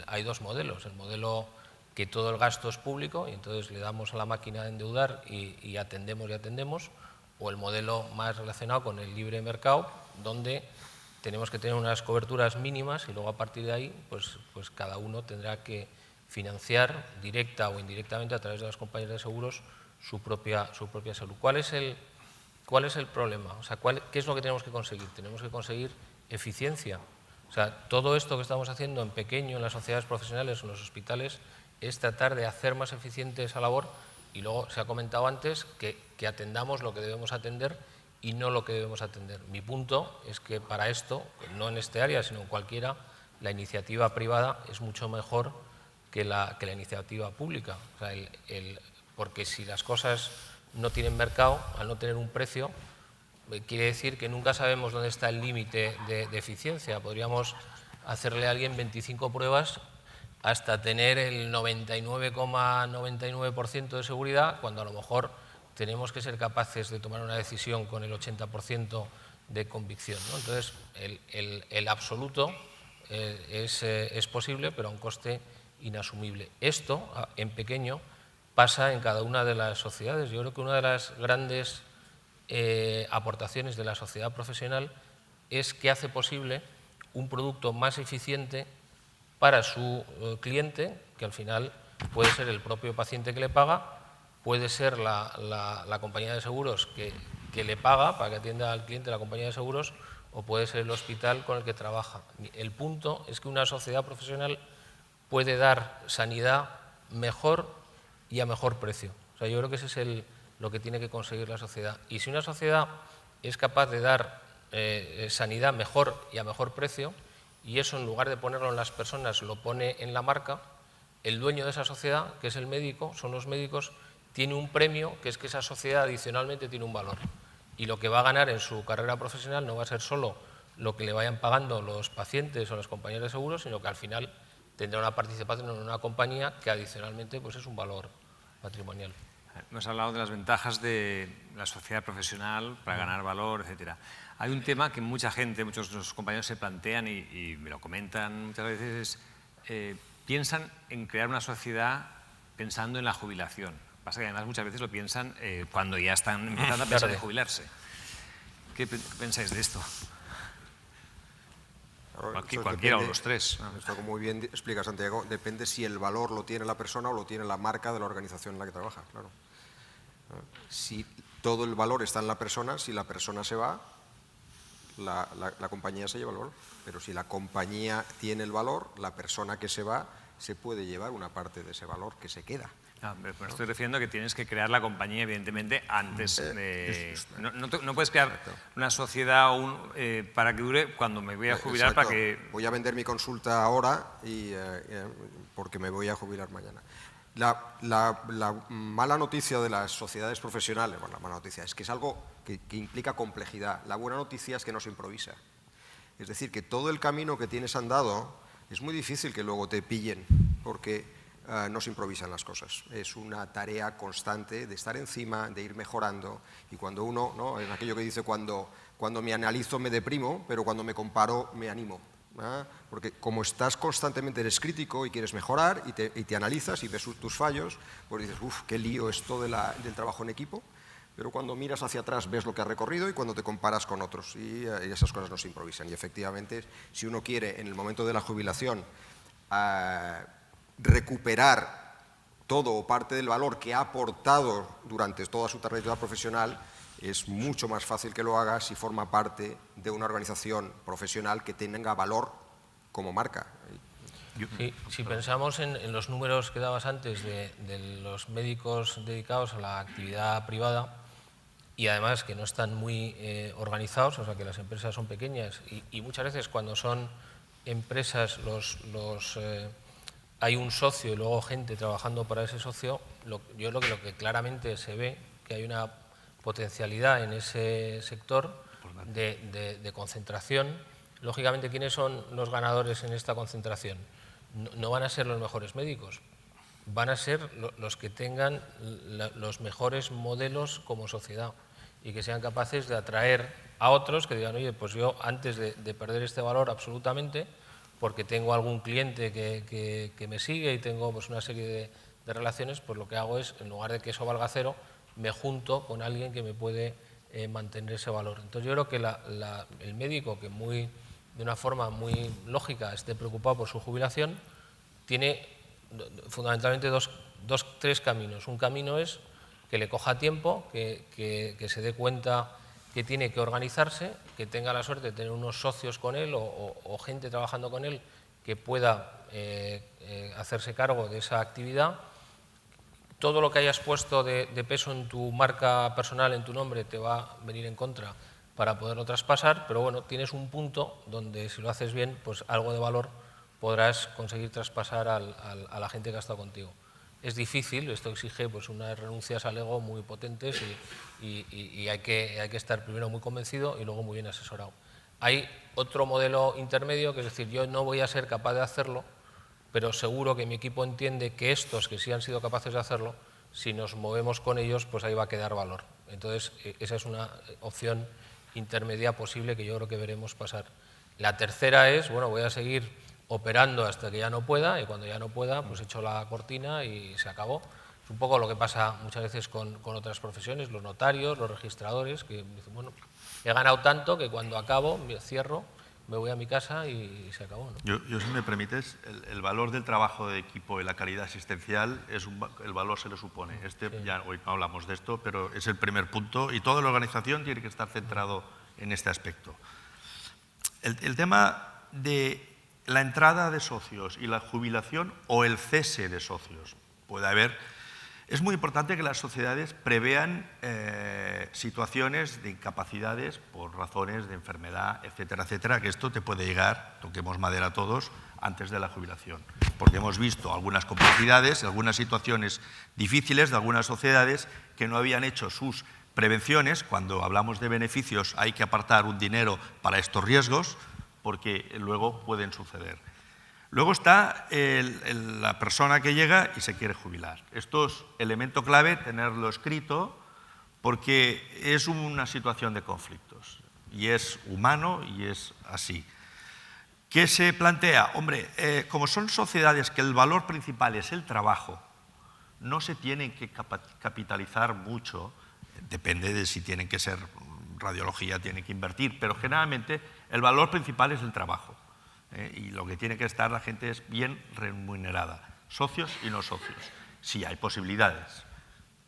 hay 2 modelos. El modelo que todo el gasto es público y entonces le damos a la máquina de endeudar y atendemos, o el modelo más relacionado con el libre mercado, donde tenemos que tener unas coberturas mínimas y luego a partir de ahí pues cada uno tendrá que financiar directa o indirectamente a través de las compañías de seguros su propia salud. ¿Cuál es el problema? O sea, ¿qué es lo que tenemos que conseguir? Tenemos que conseguir eficiencia. O sea, todo esto que estamos haciendo en pequeño, en las sociedades profesionales o en los hospitales, es tratar de hacer más eficiente esa labor y luego se ha comentado antes que atendamos lo que debemos atender y no lo que debemos atender. Mi punto es que para esto, no en este área, sino en cualquiera, la iniciativa privada es mucho mejor que la iniciativa pública. O sea, porque si las cosas no tienen mercado, al no tener un precio, quiere decir que nunca sabemos dónde está el límite de eficiencia. Podríamos hacerle a alguien 25 pruebas hasta tener el 99,99% de seguridad, cuando a lo mejor tenemos que ser capaces de tomar una decisión con el 80% de convicción, ¿no? Entonces, el absoluto es posible, pero a un coste inasumible. Esto, en pequeño, pasa en cada una de las sociedades. Yo creo que una de las grandes aportaciones de la sociedad profesional es que hace posible un producto más eficiente para su cliente, que al final puede ser el propio paciente que le paga, puede ser la compañía de seguros que le paga para que atienda al cliente la compañía de seguros, o puede ser el hospital con el que trabaja. El punto es que una sociedad profesional puede dar sanidad mejor y a mejor precio. O sea, yo creo que ese es lo que tiene que conseguir la sociedad. Y si una sociedad es capaz de dar sanidad mejor y a mejor precio, y eso en lugar de ponerlo en las personas lo pone en la marca, el dueño de esa sociedad, que es el médico, son los médicos, tiene un premio, que es que esa sociedad adicionalmente tiene un valor. Y lo que va a ganar en su carrera profesional no va a ser solo lo que le vayan pagando los pacientes o las compañías de seguros, sino que al final tendrá una participación en una compañía que adicionalmente pues es un valor patrimonial. Hemos hablado de las ventajas de la sociedad profesional para ganar valor, etcétera. Hay un tema que mucha gente, muchos de los compañeros se plantean y me lo comentan muchas veces, piensan en crear una sociedad pensando en la jubilación. Pasa que además muchas veces lo piensan cuando ya están empezando a pensar en jubilarse. ¿Qué pensáis de esto? Cualquiera de los tres. Esto, como muy bien explica Santiago, depende si el valor lo tiene la persona o lo tiene la marca de la organización en la que trabaja. Claro. Si todo el valor está en la persona, si la persona se va, la compañía se lleva el valor. Pero si la compañía tiene el valor, la persona que se va se puede llevar una parte de ese valor que se queda. Me estoy refiriendo a que tienes que crear la compañía, evidentemente, antes de... No puedes crear una sociedad para que dure cuando me voy a jubilar. Exacto. Para que... Voy a vender mi consulta ahora porque me voy a jubilar mañana. La mala noticia de las sociedades profesionales, bueno, la mala noticia es que es algo que implica complejidad. La buena noticia es que no se improvisa. Es decir, que todo el camino que tienes andado es muy difícil que luego te pillen, porque no se improvisan las cosas. Es una tarea constante de estar encima, de ir mejorando, y cuando uno, ¿no?, es aquello que dice, cuando me analizo me deprimo, pero cuando me comparo me animo. Porque como estás constantemente, eres crítico y quieres mejorar y te analizas y ves tus fallos, pues dices, uff, qué lío esto del trabajo en equipo, pero cuando miras hacia atrás ves lo que has recorrido y cuando te comparas con otros, y esas cosas no se improvisan. Y efectivamente, si uno quiere en el momento de la jubilación recuperar todo o parte del valor que ha aportado durante toda su trayectoria profesional, es mucho más fácil que lo haga si forma parte de una organización profesional que tenga valor como marca. Sí, si pensamos en los números que dabas antes de los médicos dedicados a la actividad privada, y además que no están muy organizados, o sea que las empresas son pequeñas y muchas veces cuando son empresas hay un socio y luego gente trabajando para ese socio, yo lo que claramente se ve que hay una potencialidad en ese sector de concentración. Lógicamente, ¿quiénes son los ganadores en esta concentración? No van a ser los mejores médicos, van a ser los que tengan los mejores modelos como sociedad y que sean capaces de atraer a otros que digan, oye, pues yo antes de perder este valor absolutamente, porque tengo algún cliente que me sigue y tengo pues una serie de relaciones, pues lo que hago es, en lugar de que eso valga cero, me junto con alguien que me puede mantener ese valor. Entonces yo creo que el médico que de una forma muy lógica esté preocupado por su jubilación, tiene fundamentalmente tres caminos. Un camino es que le coja tiempo, que se dé cuenta que tiene que organizarse, que tenga la suerte de tener unos socios con él o gente trabajando con él que pueda hacerse cargo de esa actividad. Todo lo que hayas puesto de peso en tu marca personal, en tu nombre, te va a venir en contra para poderlo traspasar, pero bueno, tienes un punto donde si lo haces bien, pues algo de valor podrás conseguir traspasar a la gente que ha estado contigo. Es difícil, esto exige pues unas renuncias al ego muy potentes y hay que estar primero muy convencido y luego muy bien asesorado. Hay otro modelo intermedio, que es decir, yo no voy a ser capaz de hacerlo, pero seguro que mi equipo entiende que estos que sí han sido capaces de hacerlo, si nos movemos con ellos, pues ahí va a quedar valor. Entonces, esa es una opción intermedia posible que yo creo que veremos pasar. La tercera es, bueno, voy a seguir operando hasta que ya no pueda, y cuando ya no pueda, pues echo la cortina y se acabó. Es un poco lo que pasa muchas veces con otras profesiones, los notarios, los registradores, que dicen, bueno, he ganado tanto que cuando acabo, cierro, me voy a mi casa y se acabó, ¿no? Yo, si me permites, el valor del trabajo de equipo y la calidad asistencial, el valor se le supone. Sí. Ya hoy no hablamos de esto, pero es el primer punto y toda la organización tiene que estar centrado en este aspecto. El tema de la entrada de socios y la jubilación o el cese de socios. Es muy importante que las sociedades prevean situaciones de incapacidades por razones de enfermedad, etcétera, etcétera, que esto te puede llegar, toquemos madera todos, antes de la jubilación. Porque hemos visto algunas complejidades, algunas situaciones difíciles de algunas sociedades que no habían hecho sus prevenciones. Cuando hablamos de beneficios hay que apartar un dinero para estos riesgos, porque luego pueden suceder. Luego está la persona que llega y se quiere jubilar. Esto es elemento clave, tenerlo escrito, porque es una situación de conflictos. Y es humano y es así. ¿Qué se plantea? Hombre, como son sociedades que el valor principal es el trabajo, no se tienen que capitalizar mucho, depende de si tienen que ser radiología, tienen que invertir, pero generalmente el valor principal es el trabajo. Y lo que tiene que estar la gente es bien remunerada, socios y no socios, si hay posibilidades.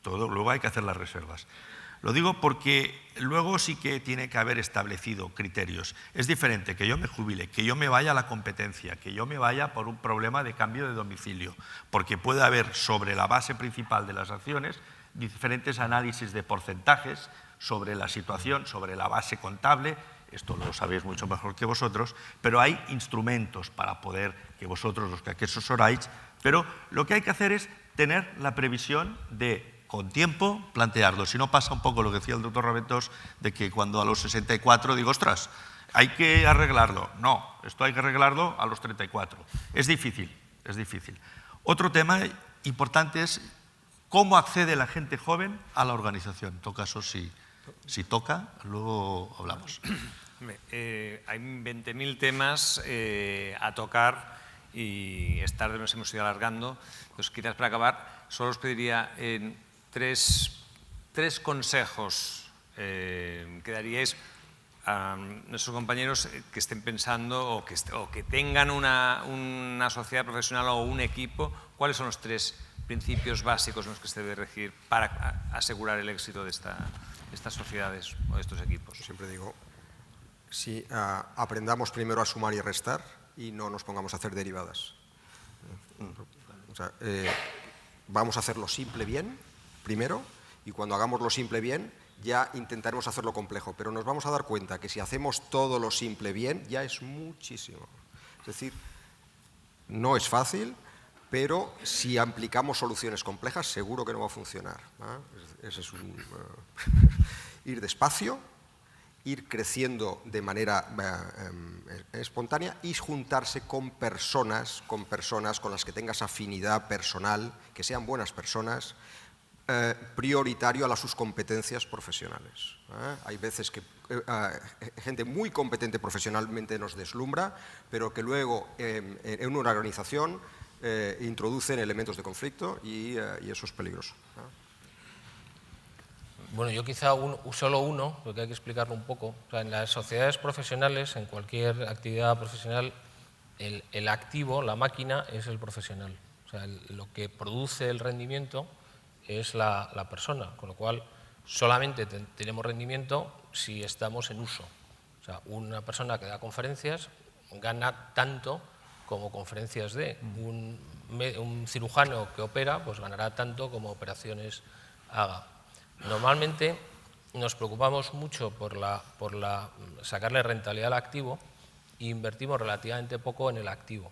Luego hay que hacer las reservas. Lo digo porque luego sí que tiene que haber establecido criterios. Es diferente que yo me jubile, que yo me vaya a la competencia, que yo me vaya por un problema de cambio de domicilio, porque puede haber sobre la base principal de las acciones diferentes análisis de porcentajes sobre la situación, sobre la base contable. Esto lo sabéis mucho mejor que vosotros, pero hay instrumentos para poder, que vosotros los que aquí asesoráis, pero lo que hay que hacer es tener la previsión de, con tiempo, plantearlo. Si no pasa un poco lo que decía el doctor Raventós, de que cuando a los 64 digo, ostras, hay que arreglarlo. No, esto hay que arreglarlo a los 34. Es difícil, es difícil. Otro tema importante es cómo accede la gente joven a la organización. En todo caso, si toca, luego hablamos. Hay 20.000 temas a tocar y esta tarde nos hemos ido alargando. Pues quizás para acabar, solo os pediría tres consejos que daríais a nuestros compañeros que estén pensando o que tengan una sociedad profesional o un equipo. ¿Cuáles son los 3 principios básicos en los que se debe regir para asegurar el éxito de estas sociedades o de estos equipos? Siempre digo, si aprendamos primero a sumar y restar y no nos pongamos a hacer derivadas. O sea, vamos a hacerlo simple bien, primero, y cuando hagamos lo simple bien, ya intentaremos hacerlo complejo, pero nos vamos a dar cuenta que si hacemos todo lo simple bien, ya es muchísimo. Es decir, no es fácil, pero si aplicamos soluciones complejas, seguro que no va a funcionar. Ese es ir despacio, ir creciendo de manera espontánea y juntarse con personas con las que tengas afinidad personal, que sean buenas personas, prioritario a sus competencias profesionales. Hay veces que gente muy competente profesionalmente nos deslumbra, pero que luego en una organización introducen elementos de conflicto y eso es peligroso. Bueno, yo quizá solo uno, porque hay que explicarlo un poco. O sea, en las sociedades profesionales, en cualquier actividad profesional, el activo, la máquina, es el profesional. O sea, lo que produce el rendimiento es la persona, con lo cual solamente tenemos rendimiento si estamos en uso. O sea, una persona que da conferencias gana tanto como conferencias de. Un cirujano que opera pues ganará tanto como operaciones haga. Normalmente nos preocupamos mucho por sacarle rentabilidad al activo e invertimos relativamente poco en el activo.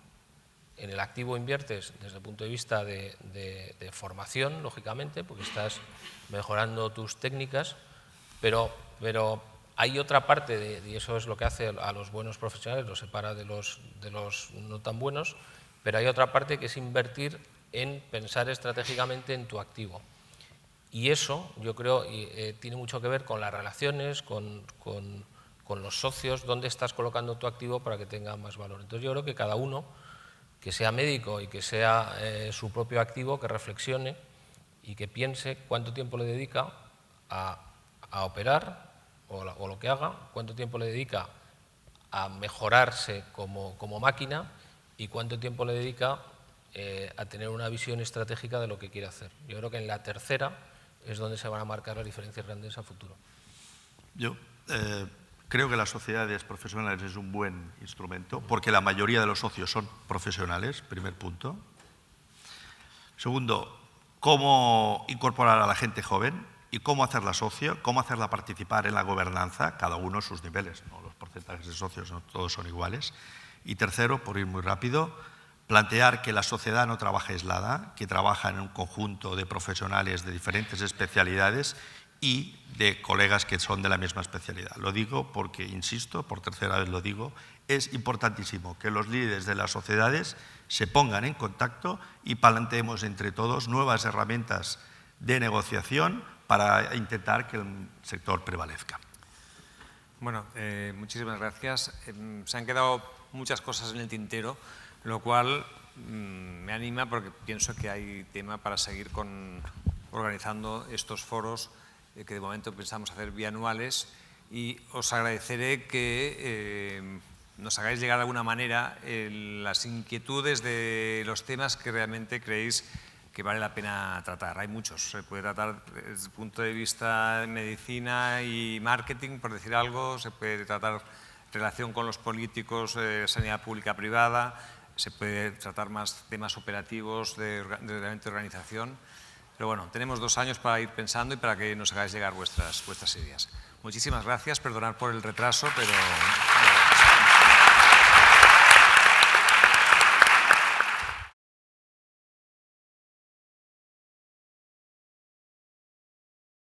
En el activo inviertes desde el punto de vista de formación, lógicamente, porque estás mejorando tus técnicas, pero hay otra parte, y eso es lo que hace a los buenos profesionales, los separa de los no tan buenos, pero hay otra parte que es invertir en pensar estratégicamente en tu activo. Y eso, yo creo, tiene mucho que ver con las relaciones, con los socios, dónde estás colocando tu activo para que tenga más valor. Entonces yo creo que cada uno, que sea médico y que sea su propio activo, que reflexione y que piense cuánto tiempo le dedica a operar o lo que haga, cuánto tiempo le dedica a mejorarse como máquina y cuánto tiempo le dedica a tener una visión estratégica de lo que quiere hacer. Yo creo que en la tercera es donde se van a marcar las diferencias grandes a futuro. Yo creo que las sociedades profesionales es un buen instrumento, porque la mayoría de los socios son profesionales, primer punto. Segundo, cómo incorporar a la gente joven y cómo hacerla socio, cómo hacerla participar en la gobernanza, cada uno a sus niveles, ¿no? Los porcentajes de socios no todos son iguales. Y tercero, por ir muy rápido, plantear que la sociedad no trabaja aislada, que trabaja en un conjunto de profesionales de diferentes especialidades y de colegas que son de la misma especialidad. Lo digo porque, insisto, por tercera vez lo digo, es importantísimo que los líderes de las sociedades se pongan en contacto y planteemos entre todos nuevas herramientas de negociación para intentar que el sector prevalezca. Bueno, muchísimas gracias. Se han quedado muchas cosas en el tintero, lo cual me anima porque pienso que hay tema para seguir organizando estos foros que de momento pensamos hacer bianuales, y os agradeceré que nos hagáis llegar de alguna manera las inquietudes de los temas que realmente creéis que vale la pena tratar. Hay muchos, se puede tratar desde el punto de vista de medicina y marketing, por decir algo, se puede tratar relación con los políticos, sanidad pública privada, se puede tratar más temas operativos de realmente organización. Pero bueno, tenemos 2 años para ir pensando y para que nos hagáis llegar vuestras ideas. Muchísimas gracias, perdonad por el retraso, pero...